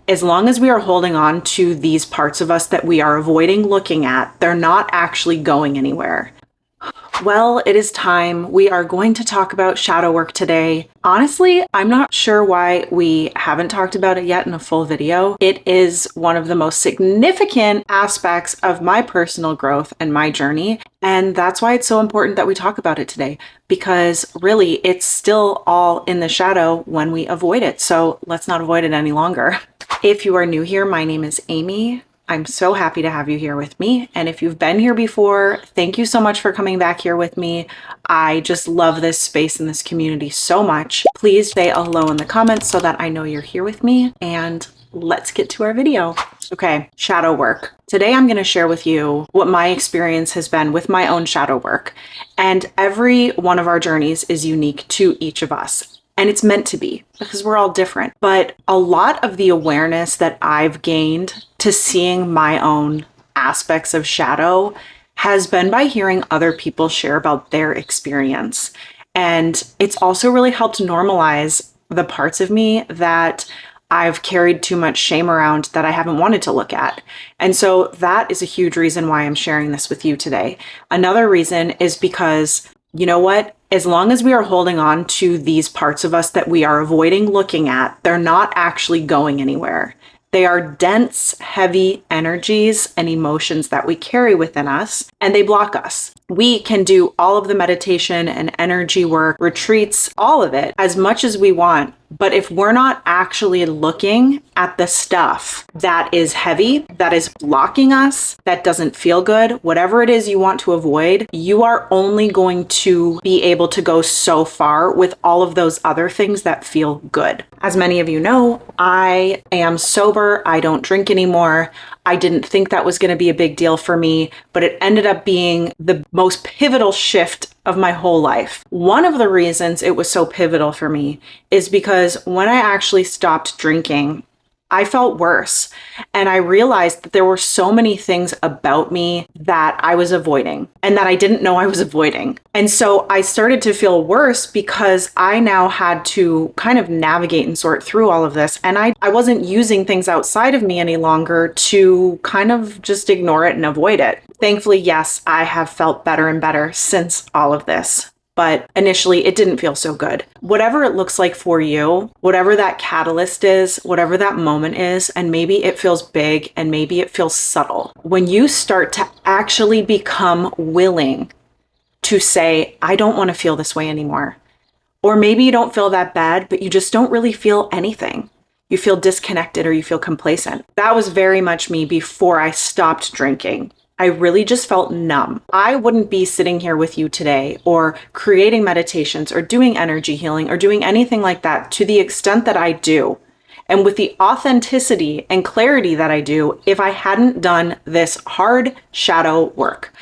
As long as we are holding on to these parts of us that we are avoiding looking at, they're not actually going anywhere. Well, it is time. We are going to talk about shadow work today. Honestly, I'm not sure why we haven't talked about it yet in a full video. It is one of the most significant aspects of my personal growth and my journey. And that's why it's so important that we talk about it today, because really it's still all in the shadow when we avoid it. So let's not avoid it any longer. If you are new here, my name is Amy. I'm so happy to have you here with me. And if you've been here before, thank you so much for coming back here with me. I just love this space and this community so much. Please say a hello in the comments so that I know you're here with me. And let's get to our video. Okay, shadow work. Today I'm going to share with you what my experience has been with my own shadow work. And every one of our journeys is unique to each of us. And it's meant to be, because we're all different. But a lot of the awareness that I've gained to seeing my own aspects of shadow has been by hearing other people share about their experience. And it's also really helped normalize the parts of me that I've carried too much shame around that I haven't wanted to look at. And so that is a huge reason why I'm sharing this with you today. Another reason is because, you know what? As long as we are holding on to these parts of us that we are avoiding looking at, they're not actually going anywhere. They are dense, heavy energies and emotions that we carry within us, and they block us. We can do all of the meditation and energy work, retreats, all of it as much as we want. But if we're not actually looking at the stuff that is heavy, that is blocking us, that doesn't feel good, whatever it is you want to avoid, you are only going to be able to go so far with all of those other things that feel good. As many of you know, I am sober. I don't drink anymore. I didn't think that was going to be a big deal for me, but it ended up being the most pivotal shift of my whole life. One of the reasons it was so pivotal for me is because when I actually stopped drinking, I felt worse. And I realized that there were so many things about me that I was avoiding and that I didn't know I was avoiding. And so I started to feel worse because I now had to kind of navigate and sort through all of this. And I wasn't using things outside of me any longer to kind of just ignore it and avoid it. Thankfully, yes, I have felt better and better since all of this. But initially it didn't feel so good. Whatever it looks like for you, whatever that catalyst is, whatever that moment is, and maybe it feels big and maybe it feels subtle. When you start to actually become willing to say, I don't want to feel this way anymore. Or maybe you don't feel that bad, but you just don't really feel anything. You feel disconnected or you feel complacent. That was very much me before I stopped drinking. I really just felt numb. I wouldn't be sitting here with you today or creating meditations or doing energy healing or doing anything like that to the extent that I do and with the authenticity and clarity that I do if I hadn't done this hard shadow work.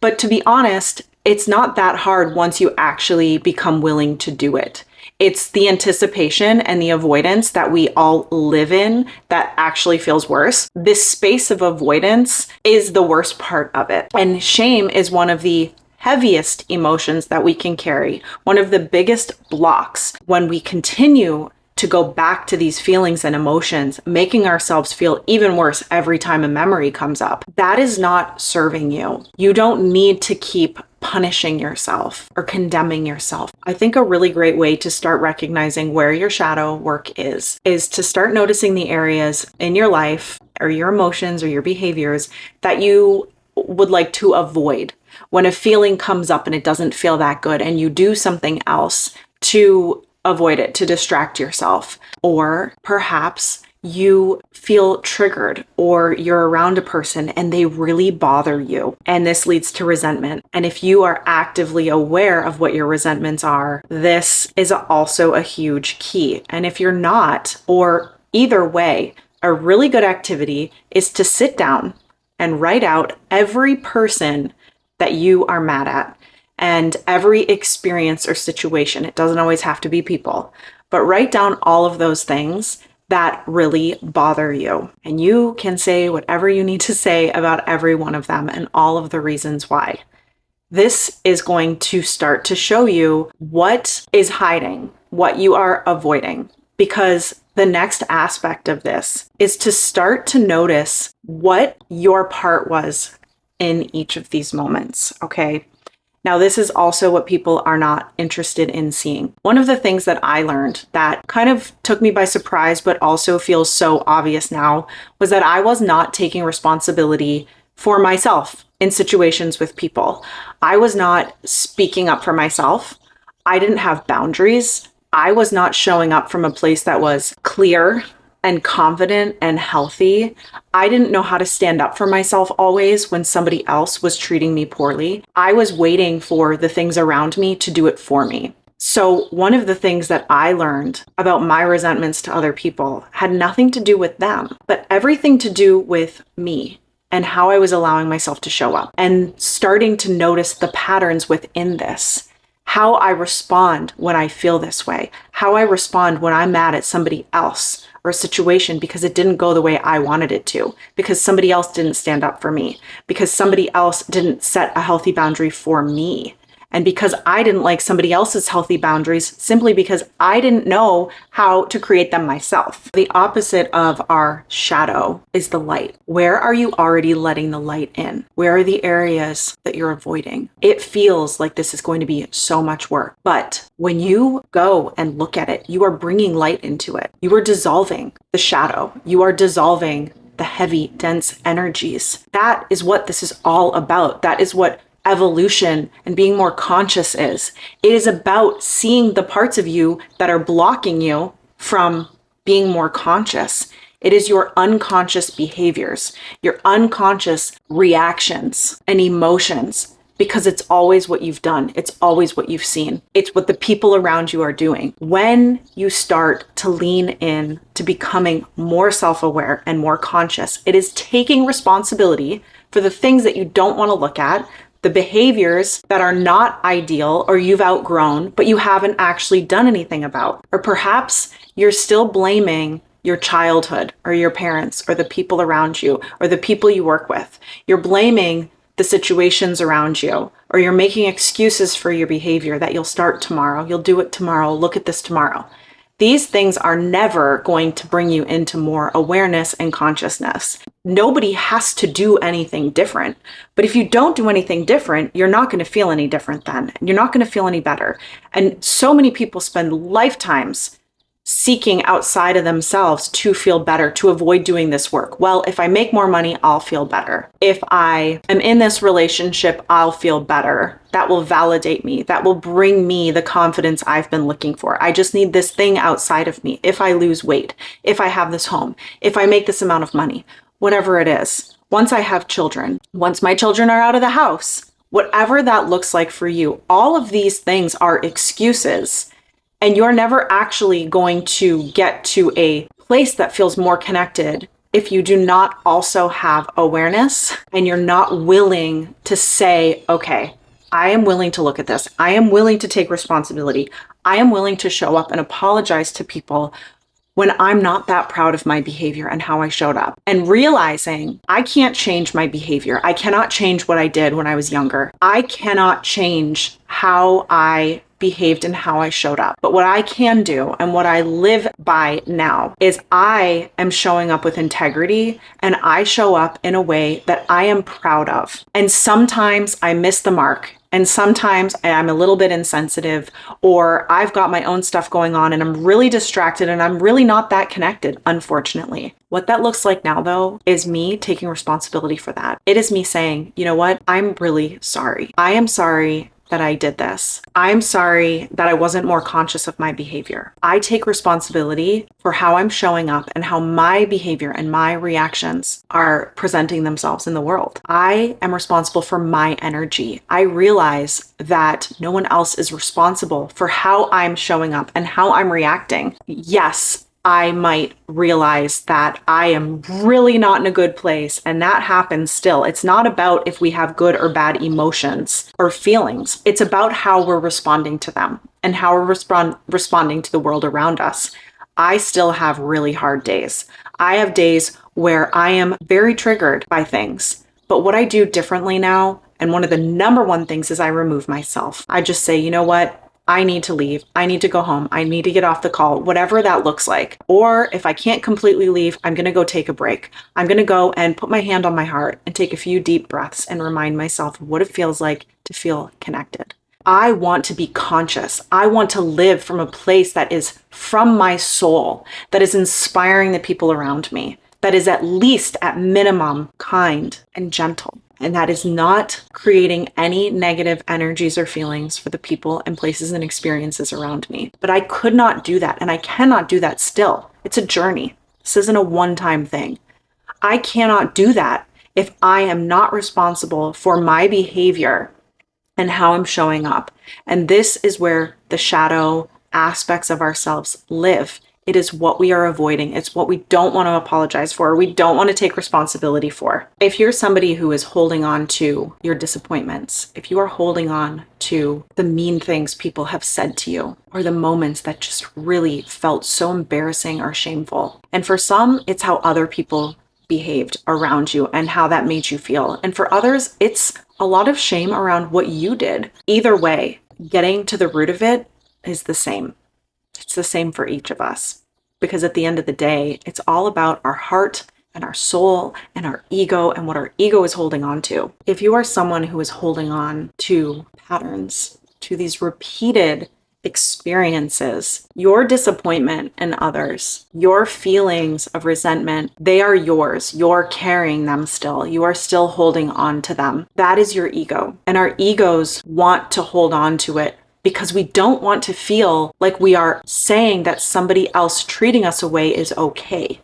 But to be honest, it's not that hard once you actually become willing to do it. It's the anticipation and the avoidance that we all live in that actually feels worse. This space of avoidance is the worst part of it. And shame is one of the heaviest emotions that we can carry, one of the biggest blocks when we continue to go back to these feelings and emotions, making ourselves feel even worse every time a memory comes up. That is not serving you. You don't need to keep punishing yourself or condemning yourself. I think a really great way to start recognizing where your shadow work is to start noticing the areas in your life or your emotions or your behaviors that you would like to avoid. When a feeling comes up and it doesn't feel that good and you do something else to avoid it, to distract yourself, or perhaps you feel triggered or you're around a person and they really bother you and this leads to resentment. And if you are actively aware of what your resentments are, this is also a huge key. And if you're not, or either way, a really good activity is to sit down and write out every person that you are mad at and every experience or situation. It doesn't always have to be people, but write down all of those things that really bother you. And you can say whatever you need to say about every one of them and all of the reasons why. This is going to start to show you what is hiding, what you are avoiding. because the next aspect of this is to start to notice what your part was in each of these moments, okay? Now, this is also what people are not interested in seeing. One of the things that I learned that kind of took me by surprise, but also feels so obvious now, was that I was not taking responsibility for myself in situations with people. I was not speaking up for myself. I didn't have boundaries. I was not showing up from a place that was clear and confident and healthy. I didn't know how to stand up for myself always when somebody else was treating me poorly. I was waiting for the things around me to do it for me. So one of the things that I learned about my resentments to other people had nothing to do with them, but everything to do with me and how I was allowing myself to show up and starting to notice the patterns within this. How I respond when I feel this way, how I respond when I'm mad at somebody else or a situation because it didn't go the way I wanted it to, because somebody else didn't stand up for me, because somebody else didn't set a healthy boundary for me. And because I didn't like somebody else's healthy boundaries simply because I didn't know how to create them myself. The opposite of our shadow is the light. Where are you already letting the light in? Where are the areas that you're avoiding? It feels like this is going to be so much work, but when you go and look at it, you are bringing light into it. You are dissolving the shadow. You are dissolving the heavy, dense energies. That is what this is all about. That is what evolution and being more conscious is. It is about seeing the parts of you that are blocking you from being more conscious. It is your unconscious behaviors, your unconscious reactions and emotions, because it's always what you've done. It's always what you've seen. It's what the people around you are doing. When you start to lean in to becoming more self-aware and more conscious, it is taking responsibility for the things that you don't want to look at, the behaviors that are not ideal or you've outgrown, but you haven't actually done anything about. Or perhaps you're still blaming your childhood or your parents or the people around you or the people you work with. You're blaming the situations around you, or you're making excuses for your behavior that you'll start tomorrow, you'll do it tomorrow, look at this tomorrow. These things are never going to bring you into more awareness and consciousness. Nobody has to do anything different. But if you don't do anything different, you're not going to feel any different then. You're not going to feel any better. And so many people spend lifetimes seeking outside of themselves to feel better, to avoid doing this work. Well, if I make more money, I'll feel better. If I am in this relationship, I'll feel better. That will validate me. That will bring me the confidence I've been looking for. I just need this thing outside of me. If I lose weight, if I have this home, if I make this amount of money, whatever it is. Once I have children, once my children are out of the house, whatever that looks like for you, all of these things are excuses. And you're never actually going to get to a place that feels more connected if you do not also have awareness and you're not willing to say, okay, I am willing to look at this. I am willing to take responsibility. I am willing to show up and apologize to people when I'm not that proud of my behavior and how I showed up. And realizing I can't change my behavior. I cannot change what I did when I was younger. I cannot change how I behaved and how I showed up. But what I can do and what I live by now is I am showing up with integrity and I show up in a way that I am proud of. And sometimes I miss the mark. And sometimes I'm a little bit insensitive, or I've got my own stuff going on and I'm really distracted and I'm really not that connected, unfortunately. What that looks like now, though, is me taking responsibility for that. It is me saying, you know what? I'm really sorry. I am sorry that I did this. I'm sorry that I wasn't more conscious of my behavior. I take responsibility for how I'm showing up and how my behavior and my reactions are presenting themselves in the world. I am responsible for my energy. I realize that no one else is responsible for how I'm showing up and how I'm reacting. Yes, I might realize that I am really not in a good place, and that happens still. It's not about if we have good or bad emotions or feelings. It's about how we're responding to them and how we're responding to the world around us. I still have really hard days. I have days where I am very triggered by things. But what I do differently now, and one of the number one things, is I remove myself. I just say, you know what? I need to leave. I need to go home. I need to get off the call, whatever that looks like. Or if I can't completely leave, I'm going to go take a break. I'm going to go and put my hand on my heart and take a few deep breaths and remind myself of what it feels like to feel connected. I want to be conscious. I want to live from a place that is from my soul, that is inspiring the people around me, that is at least at minimum kind and gentle. And that is not creating any negative energies or feelings for the people and places and experiences around me. But I could not do that, and I cannot do that still. It's a journey. This isn't a one-time thing. I cannot do that if I am not responsible for my behavior and how I'm showing up. And this is where the shadow aspects of ourselves live. It is what we are avoiding. It's what we don't want to apologize for, or we don't want to take responsibility for. If you're somebody who is holding on to your disappointments, if you are holding on to the mean things people have said to you, or the moments that just really felt so embarrassing or shameful, and for some, it's how other people behaved around you and how that made you feel. And for others, it's a lot of shame around what you did. Either way, getting to the root of it is the same. It's the same for each of us, because at the end of the day, it's all about our heart and our soul and our ego and what our ego is holding on to. If you are someone who is holding on to patterns, to these repeated experiences, your disappointment in others, your feelings of resentment, they are yours. You're carrying them still. You are still holding on to them. That is your ego. And our egos want to hold on to it because we don't want to feel like we are saying that somebody else treating us away is okay.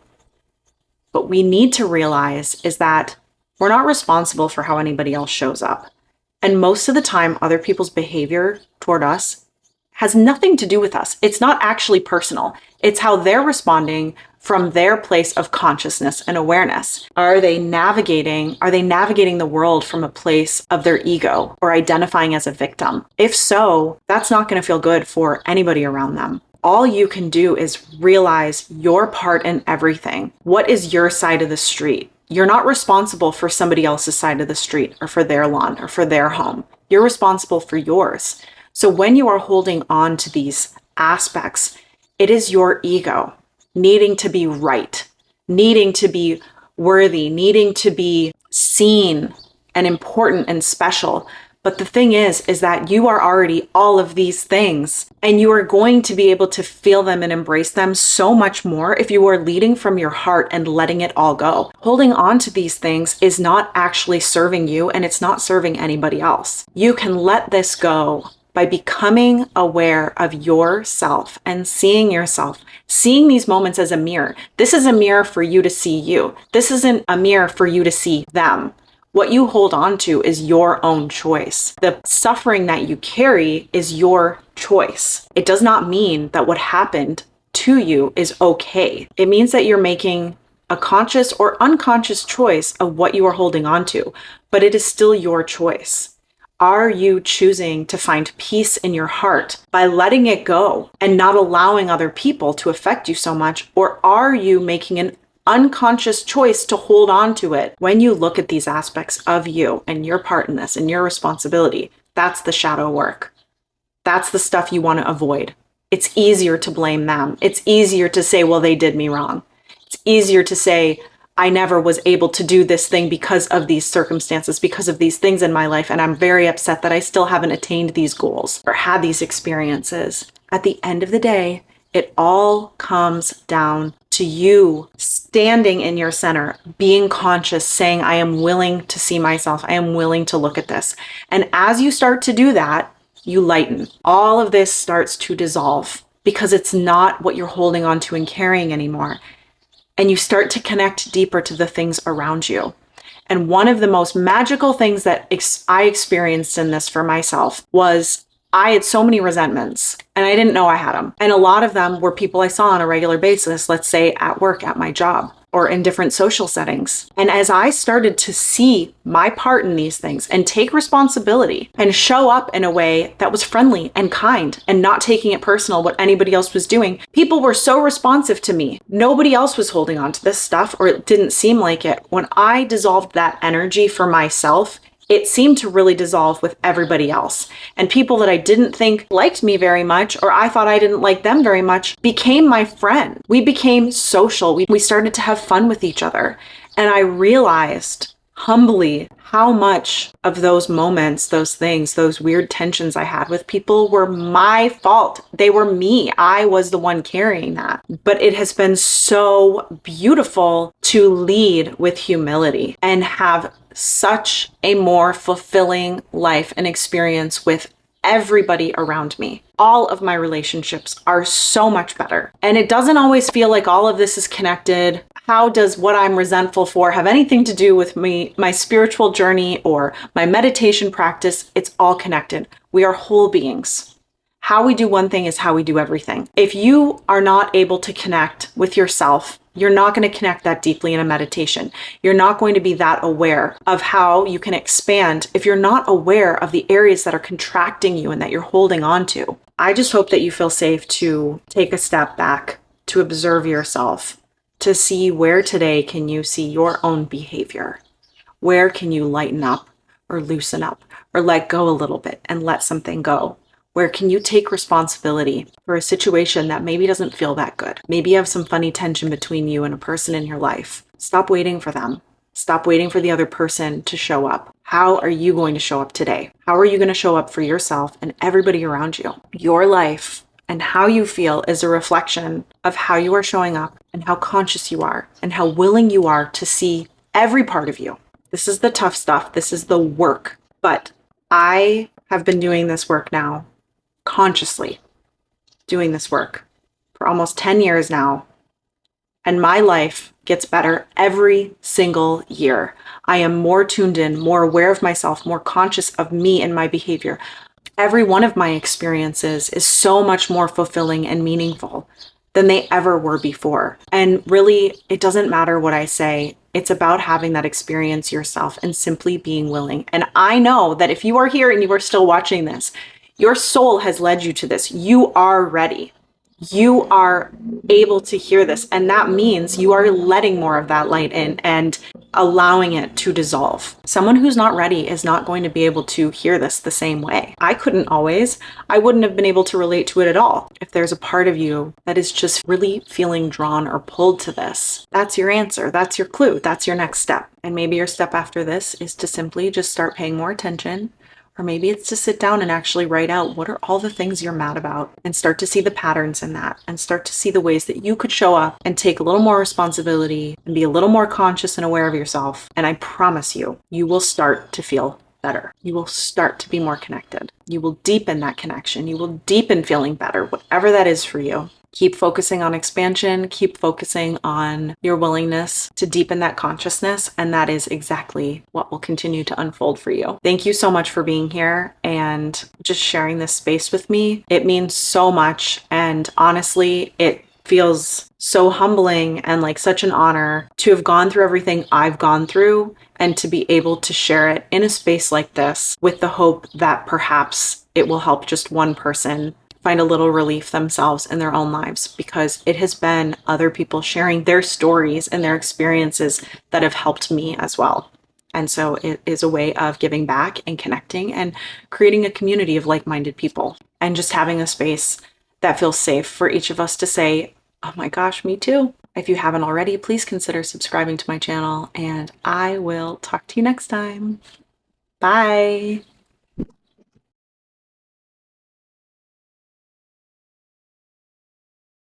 What we need to realize is that we're not responsible for how anybody else shows up. And most of the time, other people's behavior toward us has nothing to do with us. It's not actually personal. It's how they're responding from their place of consciousness and awareness. Are they navigating the world from a place of their ego or identifying as a victim? If so, that's not going to feel good for anybody around them. All you can do is realize your part in everything. What is your side of the street? You're not responsible for somebody else's side of the street or for their lawn or for their home. You're responsible for yours. So when you are holding on to these aspects, it is your ego needing to be right, needing to be worthy, needing to be seen and important and special. But the thing is that you are already all of these things, and you are going to be able to feel them and embrace them so much more if you are leading from your heart and letting it all go. Holding on to these things is not actually serving you, and it's not serving anybody else. You can let this go by becoming aware of yourself and seeing yourself, seeing these moments as a mirror. This is a mirror for you to see you. This isn't a mirror for you to see them. What you hold on to is your own choice. The suffering that you carry is your choice. It does not mean that what happened to you is okay. It means that you're making a conscious or unconscious choice of what you are holding on to, but it is still your choice. Are you choosing to find peace in your heart by letting it go and not allowing other people to affect you so much? Or are you making an unconscious choice to hold on to it? When you look at these aspects of you and your part in this and your responsibility, that's the shadow work. That's the stuff you want to avoid. It's easier to blame them. It's easier to say, well, they did me wrong. It's easier to say, I never was able to do this thing because of these circumstances, because of these things in my life, and I'm very upset that I still haven't attained these goals or had these experiences. At the end of the day, it all comes down to you standing in your center, being conscious, saying, I am willing to see myself. I am willing to look at this. And as you start to do that, you lighten. All of this starts to dissolve because it's not what you're holding on to and carrying anymore. And you start to connect deeper to the things around you. And one of the most magical things that I experienced in this for myself was I had so many resentments and I didn't know I had them. And a lot of them were people I saw on a regular basis, let's say at work, at my job, or in different social settings. And as I started to see my part in these things and take responsibility and show up in a way that was friendly and kind and not taking it personal what anybody else was doing, people were so responsive to me. Nobody else was holding on to this stuff, or it didn't seem like it. When I dissolved that energy for myself, it seemed to really dissolve with everybody else. And people that I didn't think liked me very much, or I thought I didn't like them very much, became my friend. We became social. We started to have fun with each other. And I realized humbly how much of those moments, those things, those weird tensions I had with people were my fault. They were me. I was the one carrying that. But it has been so beautiful to lead with humility and have such a more fulfilling life and experience with everybody around me. All of my relationships are so much better. And it doesn't always feel like all of this is connected. How does what I'm resentful for have anything to do with me, my spiritual journey, or my meditation practice? It's all connected. We are whole beings. How we do one thing is how we do everything. If you are not able to connect with yourself, you're not going to connect that deeply in a meditation. You're not going to be that aware of how you can expand if you're not aware of the areas that are contracting you and that you're holding on to. I just hope that you feel safe to take a step back, to observe yourself, to see where today can you see your own behavior. Where can you lighten up or loosen up or let go a little bit and let something go? Where can you take responsibility for a situation that maybe doesn't feel that good? Maybe you have some funny tension between you and a person in your life. Stop waiting for them. Stop waiting for the other person to show up. How are you going to show up today? How are you going to show up for yourself and everybody around you? Your life and how you feel is a reflection of how you are showing up and how conscious you are and how willing you are to see every part of you. This is the tough stuff. This is the work. But I have been doing this work now, consciously doing this work for almost 10 years now. And my life gets better every single year. I am more tuned in, more aware of myself, more conscious of me and my behavior. Every one of my experiences is so much more fulfilling and meaningful than they ever were before. And really, it doesn't matter what I say. It's about having that experience yourself and simply being willing. And I know that if you are here and you are still watching this, your soul has led you to this. You are ready. You are able to hear this. And that means you are letting more of that light in and allowing it to dissolve. Someone who's not ready is not going to be able to hear this the same way. I couldn't always. I wouldn't have been able to relate to it at all. If there's a part of you that is just really feeling drawn or pulled to this, that's your answer. That's your clue. That's your next step. And maybe your step after this is to simply just start paying more attention. Or maybe it's to sit down and actually write out what are all the things you're mad about and start to see the patterns in that and start to see the ways that you could show up and take a little more responsibility and be a little more conscious and aware of yourself. And I promise you, you will start to feel better. You will start to be more connected. You will deepen that connection. You will deepen feeling better, whatever that is for you. Keep focusing on expansion, keep focusing on your willingness to deepen that consciousness, and that is exactly what will continue to unfold for you. Thank you so much for being here and just sharing this space with me. It means so much, and honestly, it feels so humbling and like such an honor to have gone through everything I've gone through and to be able to share it in a space like this with the hope that perhaps it will help just one person find a little relief themselves in their own lives, because it has been other people sharing their stories and their experiences that have helped me as well. And so it is a way of giving back and connecting and creating a community of like-minded people and just having a space that feels safe for each of us to say, oh my gosh, me too. If you haven't already, please consider subscribing to my channel, and I will talk to you next time. Bye.